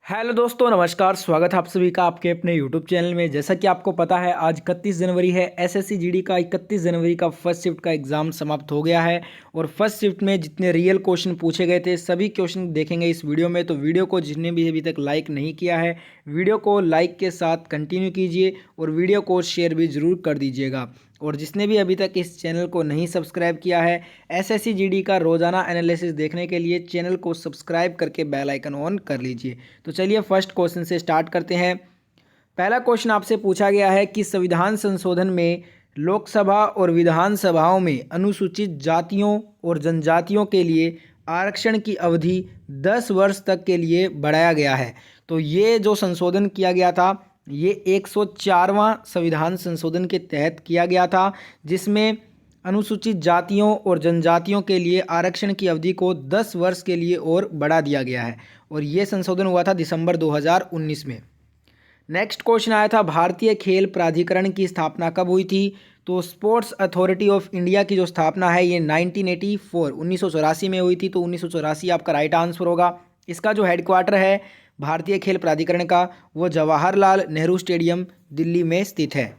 Hello दोस्तों, नमस्कार। स्वागत है आप सभी का आपके अपने यूट्यूब चैनल में। जैसा कि आपको पता है, आज 31 जनवरी है। एसएससी जीडी का 31 जनवरी का फर्स्ट शिफ्ट का एग्ज़ाम समाप्त हो गया है और फर्स्ट शिफ्ट में जितने रियल क्वेश्चन पूछे गए थे सभी क्वेश्चन देखेंगे इस वीडियो में। तो वीडियो को जिसने भी अभी तक लाइक नहीं किया है, वीडियो को लाइक के साथ कंटिन्यू कीजिए और वीडियो को शेयर भी ज़रूर कर दीजिएगा। और जिसने भी अभी तक इस चैनल को नहीं सब्सक्राइब किया है, एसएससी जीडी का रोज़ाना एनालिसिस देखने के लिए चैनल को सब्सक्राइब करके बेल आइकन ऑन कर लीजिए। तो चलिए फर्स्ट क्वेश्चन से स्टार्ट करते हैं। पहला क्वेश्चन आपसे पूछा गया है कि संविधान संशोधन में लोकसभा और विधानसभाओं में अनुसूचित जातियों और जनजातियों के लिए आरक्षण की अवधि 10 वर्ष तक के लिए बढ़ाया गया है। तो ये जो संशोधन किया गया था, ये 104वां संविधान संशोधन के तहत किया गया था, जिसमें अनुसूचित जातियों और जनजातियों के लिए आरक्षण की अवधि को 10 वर्ष के लिए और बढ़ा दिया गया है और ये संशोधन हुआ था दिसंबर 2019 में। नेक्स्ट क्वेश्चन आया था, भारतीय खेल प्राधिकरण की स्थापना कब हुई थी? तो स्पोर्ट्स अथॉरिटी ऑफ इंडिया की जो स्थापना है ये 1984 में हुई थी। तो 1984 आपका राइट आंसर होगा। इसका जो हेडक्वार्टर है भारतीय खेल प्राधिकरण का, वो जवाहरलाल नेहरू स्टेडियम दिल्ली में स्थित है।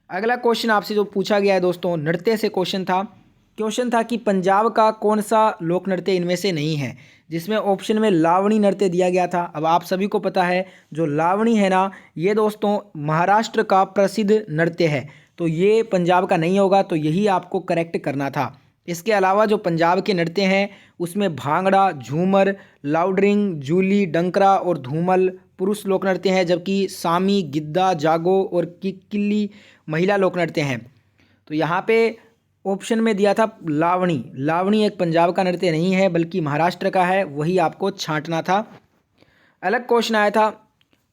अगला क्वेश्चन आपसे जो पूछा गया है दोस्तों, नृत्य से क्वेश्चन था कि पंजाब का कौन सा लोक नृत्य इनमें से नहीं है, जिसमें ऑप्शन में लावणी नृत्य दिया गया था। अब आप सभी को पता है जो लावणी है ना, ये दोस्तों महाराष्ट्र का प्रसिद्ध नृत्य है, तो ये पंजाब का नहीं होगा, तो यही आपको करेक्ट करना था। इसके अलावा जो पंजाब के नृत्य हैं उसमें भांगड़ा, झूमर, लाउडरिंग, जूली, डंकरा और धूमल पुरुष लोक नृत्य हैं, जबकि सामी, गिद्दा, जागो और किक्किली महिला लोक नृत्य हैं। तो यहाँ पे ऑप्शन में दिया था लावणी एक पंजाब का नृत्य नहीं है बल्कि महाराष्ट्र का है, वही आपको छांटना था। अलग क्वेश्चन आया था,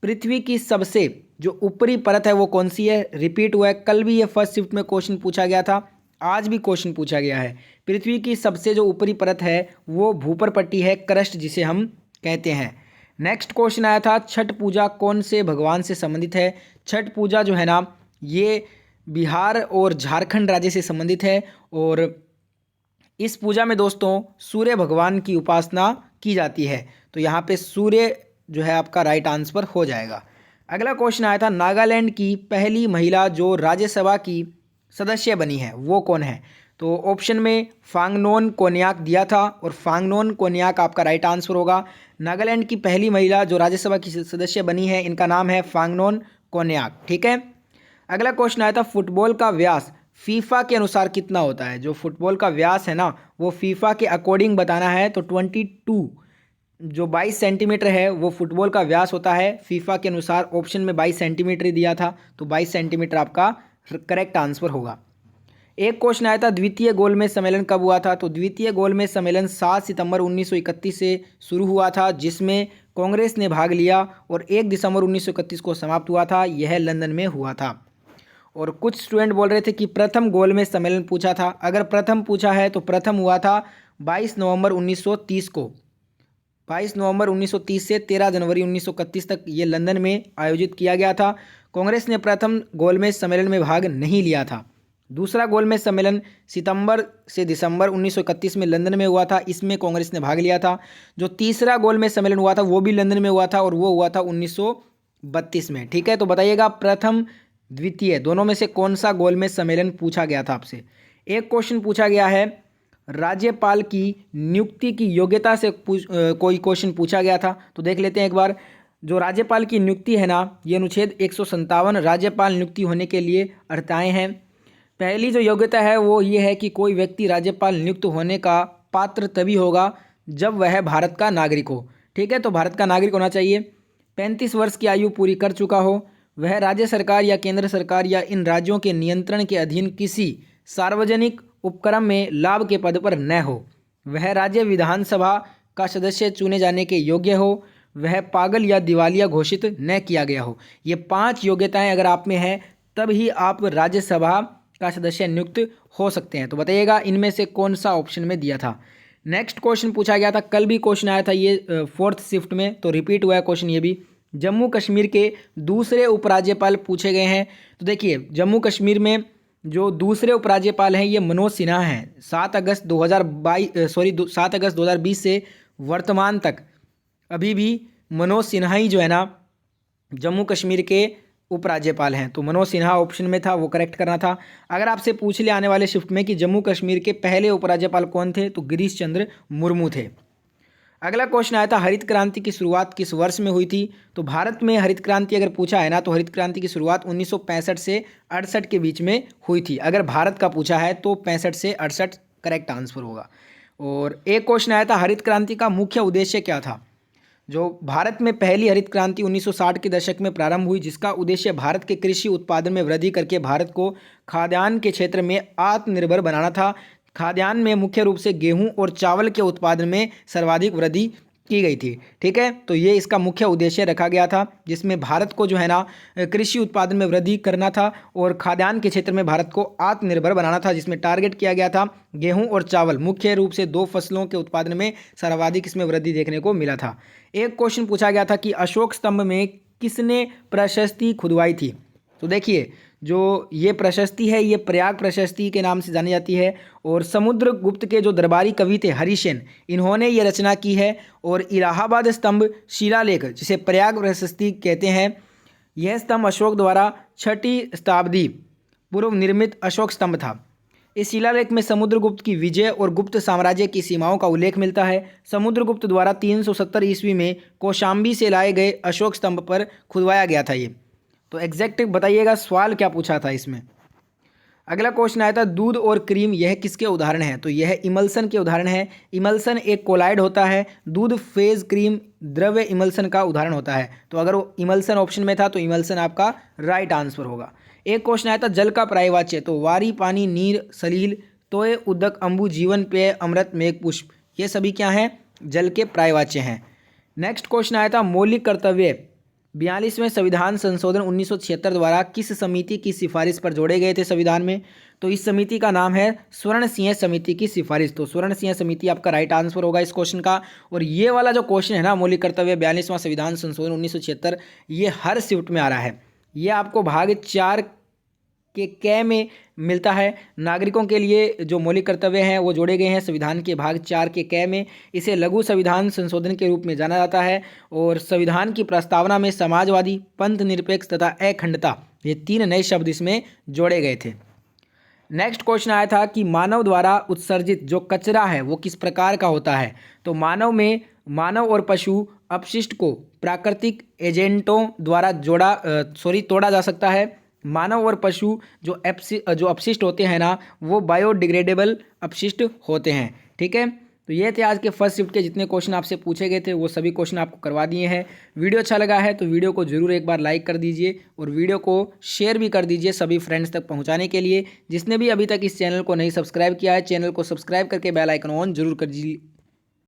पृथ्वी की सबसे जो ऊपरी परत है वो कौन सी है? रिपीट हुआ है, कल भी ये फर्स्ट शिफ्ट में क्वेश्चन पूछा गया था, आज भी क्वेश्चन पूछा गया है। पृथ्वी की सबसे जो ऊपरी परत है वो भूपर पट्टी है, क्रस्ट जिसे हम कहते हैं। नेक्स्ट क्वेश्चन आया था, छठ पूजा कौन से भगवान से संबंधित है? छठ पूजा जो है ना, ये बिहार और झारखंड राज्य से संबंधित है और इस पूजा में दोस्तों सूर्य भगवान की उपासना की जाती है। तो यहाँ पे सूर्य जो है आपका राइट आंसर हो जाएगा। अगला क्वेश्चन आया था, नागालैंड की पहली महिला जो राज्यसभा की सदस्य बनी है वो कौन है? तो ऑप्शन में फांगनोन कोन्याक दिया था और फांगनोन कोन्याक आपका राइट आंसर होगा। नागालैंड की पहली महिला जो राज्यसभा की सदस्य बनी है, इनका नाम है फांगनोन कोन्याक। ठीक है। अगला क्वेश्चन आया था, फुटबॉल का व्यास फीफा के अनुसार कितना होता है? जो फुटबॉल का व्यास है ना, वो फीफा के अकॉर्डिंग बताना है। तो 22 जो 22 सेंटीमीटर है वो फुटबॉल का व्यास होता है फीफा के अनुसार। ऑप्शन में 22 सेंटीमीटर ही दिया था, तो 22 सेंटीमीटर आपका करेक्ट आंसर होगा। एक क्वेश्चन आया था, द्वितीय गोलमेज सम्मेलन कब हुआ था? तो द्वितीय गोलमेज सम्मेलन 7 सितंबर 1931 से शुरू हुआ था, जिसमें कांग्रेस ने भाग लिया और 1 दिसंबर 1931 को समाप्त हुआ था। यह लंदन में हुआ था। और कुछ स्टूडेंट बोल रहे थे कि प्रथम गोलमेज सम्मेलन पूछा था। अगर प्रथम पूछा है तो प्रथम हुआ था 22 नवंबर 1930 को। 22 नवंबर 1930 से 13 जनवरी 1931 तक ये लंदन में आयोजित किया गया था। कांग्रेस ने प्रथम गोलमेज सम्मेलन में भाग नहीं लिया था। दूसरा गोलमेज सम्मेलन सितंबर से दिसंबर 1931 में लंदन में हुआ था, इसमें कांग्रेस ने भाग लिया था। जो तीसरा गोलमेज सम्मेलन हुआ था वो भी लंदन में हुआ था और वो हुआ था 1932 में। ठीक है, तो बताइएगा प्रथम द्वितीय दोनों में से कौन सा गोलमेज सम्मेलन पूछा गया था आपसे। एक क्वेश्चन पूछा गया है, राज्यपाल की नियुक्ति की योग्यता से कोई क्वेश्चन पूछा गया था, तो देख लेते हैं एक बार। जो राज्यपाल की नियुक्ति है ना, ये अनुच्छेद 157 राज्यपाल नियुक्ति होने के लिए अर्थाएँ हैं। पहली जो योग्यता है वो ये है कि कोई व्यक्ति राज्यपाल नियुक्त होने का पात्र तभी होगा जब वह भारत का नागरिक हो। ठीक है, तो भारत का नागरिक होना चाहिए, 35 वर्ष की आयु पूरी कर चुका हो, वह राज्य सरकार या केंद्र सरकार या इन राज्यों के नियंत्रण के अधीन किसी सार्वजनिक उपक्रम में लाभ के पद पर न हो, वह राज्य विधानसभा का सदस्य चुने जाने के योग्य हो, वह पागल या दिवालिया घोषित न किया गया हो। ये 5 योग्यताएं अगर आप में हैं तब ही आप राज्यसभा का सदस्य नियुक्त हो सकते हैं। तो बताइएगा इनमें से कौन सा ऑप्शन में दिया था। नेक्स्ट क्वेश्चन पूछा गया था, कल भी क्वेश्चन आया था ये फोर्थ शिफ्ट में, तो रिपीट हुआ है क्वेश्चन ये भी। जम्मू कश्मीर के दूसरे उपराज्यपाल पूछे गए हैं। तो देखिए जम्मू कश्मीर में जो दूसरे उपराज्यपाल हैं ये मनोज सिन्हा हैं। 7 अगस्त 2020 से वर्तमान तक अभी भी मनोज सिन्हा ही जो है ना जम्मू कश्मीर के उपराज्यपाल हैं। तो मनोज सिन्हा ऑप्शन में था, वो करेक्ट करना था। अगर आपसे पूछ लिया आने वाले शिफ्ट में कि जम्मू कश्मीर के पहले उपराज्यपाल कौन थे, तो गिरीश चंद्र मुर्मू थे। अगला क्वेश्चन आया था हरित क्रांति की शुरुआत किस वर्ष में हुई थी। तो भारत में हरित क्रांति अगर पूछा है ना, तो हरित क्रांति की शुरुआत 1965 से 68 के बीच में हुई थी। अगर भारत का पूछा है तो 65 से 68 करेक्ट आंसर होगा। और एक क्वेश्चन आया था हरित क्रांति का मुख्य उद्देश्य क्या था। जो भारत में पहली हरित क्रांति 1960 के दशक में प्रारंभ हुई, जिसका उद्देश्य भारत के कृषि उत्पादन में वृद्धि करके भारत को खाद्यान्न के क्षेत्र में आत्मनिर्भर बनाना था। खाद्यान्न में मुख्य रूप से गेहूं और चावल के उत्पादन में सर्वाधिक वृद्धि की गई थी। ठीक है, तो ये इसका मुख्य उद्देश्य रखा गया था, जिसमें भारत को जो है ना कृषि उत्पादन में वृद्धि करना था और खाद्यान्न के क्षेत्र में भारत को आत्मनिर्भर बनाना था, जिसमें टारगेट किया गया था गेहूं और चावल, मुख्य रूप से 2 फसलों के उत्पादन में सर्वाधिक इसमें वृद्धि देखने को मिला था। एक क्वेश्चन पूछा गया था कि अशोक स्तंभ में किसने प्रशस्ति खुदवाई थी। तो देखिए, जो ये प्रशस्ति है ये प्रयाग प्रशस्ति के नाम से जानी जाती है, और समुद्रगुप्त के जो दरबारी कवि थे हरिसेन, इन्होंने ये रचना की है। और इलाहाबाद स्तंभ शिलालेख, जिसे प्रयाग प्रशस्ति कहते हैं, यह स्तंभ अशोक द्वारा 6वीं शताब्दी पूर्व निर्मित अशोक स्तंभ था। इस शिलालेख में समुद्रगुप्त की विजय और गुप्त साम्राज्य की सीमाओं का उल्लेख मिलता है। समुद्रगुप्त द्वारा 370 ईस्वी में कौशाम्बी से लाए गए अशोक स्तंभ पर खुदवाया गया था ये। तो एग्जैक्ट बताइएगा सवाल क्या पूछा था इसमें। अगला क्वेश्चन आया था दूध और क्रीम यह किसके उदाहरण हैं। तो यह इमल्सन के उदाहरण है। इमल्सन एक कोलाइड होता है। दूध फेज क्रीम द्रव्य इमल्सन का उदाहरण होता है। तो अगर वो इमल्सन ऑप्शन में था तो इमल्सन आपका राइट आंसर होगा। एक क्वेश्चन आया था जल का पर्यायवाच्य। तो वारी, पानी, नीर, सलील, तोय, उदक, अम्बु, जीवन पेय, अमृत, मेघ, पुष्प, ये सभी क्या हैं, जल के पर्यायवाच्य हैं। नेक्स्ट क्वेश्चन आया था मौलिक कर्तव्य 42वें संविधान संशोधन 1976 द्वारा किस समिति की सिफारिश पर जोड़े गए थे संविधान में। तो इस समिति का नाम है स्वर्ण सिंह समिति की सिफारिश। तो स्वर्ण सिंह समिति आपका राइट आंसर होगा इस क्वेश्चन का। और ये वाला जो क्वेश्चन है ना मौलिक कर्तव्य 42वां संविधान संशोधन 1976, ये हर शिफ्ट में आ रहा है। ये आपको भाग 4 के कै में मिलता है। नागरिकों के लिए जो मौलिक कर्तव्य हैं वो जोड़े गए हैं संविधान के भाग 4 के कै में। इसे लघु संविधान संशोधन के रूप में जाना जाता है। और संविधान की प्रस्तावना में समाजवादी, पंथ निरपेक्ष तथा अखंडता, ये 3 नए शब्द इसमें जोड़े गए थे। नेक्स्ट क्वेश्चन आया था कि मानव द्वारा उत्सर्जित जो कचरा है वो किस प्रकार का होता है। तो मानव और पशु अपशिष्ट को प्राकृतिक एजेंटों द्वारा तोड़ा जा सकता है। मानव और पशु जो अपशिष्ट होते हैं ना वो बायोडिग्रेडेबल अपशिष्ट होते हैं। ठीक है, तो ये थे आज के फर्स्ट शिफ्ट के जितने क्वेश्चन आपसे पूछे गए थे वो सभी क्वेश्चन आपको करवा दिए हैं। वीडियो अच्छा लगा है तो वीडियो को जरूर एक बार लाइक कर दीजिए और वीडियो को शेयर भी कर दीजिए सभी फ्रेंड्स तक पहुंचाने के लिए। जिसने भी अभी तक इस चैनल को नहीं सब्सक्राइब किया है, चैनल को सब्सक्राइब करके बेल आइकन ऑन जरूर कर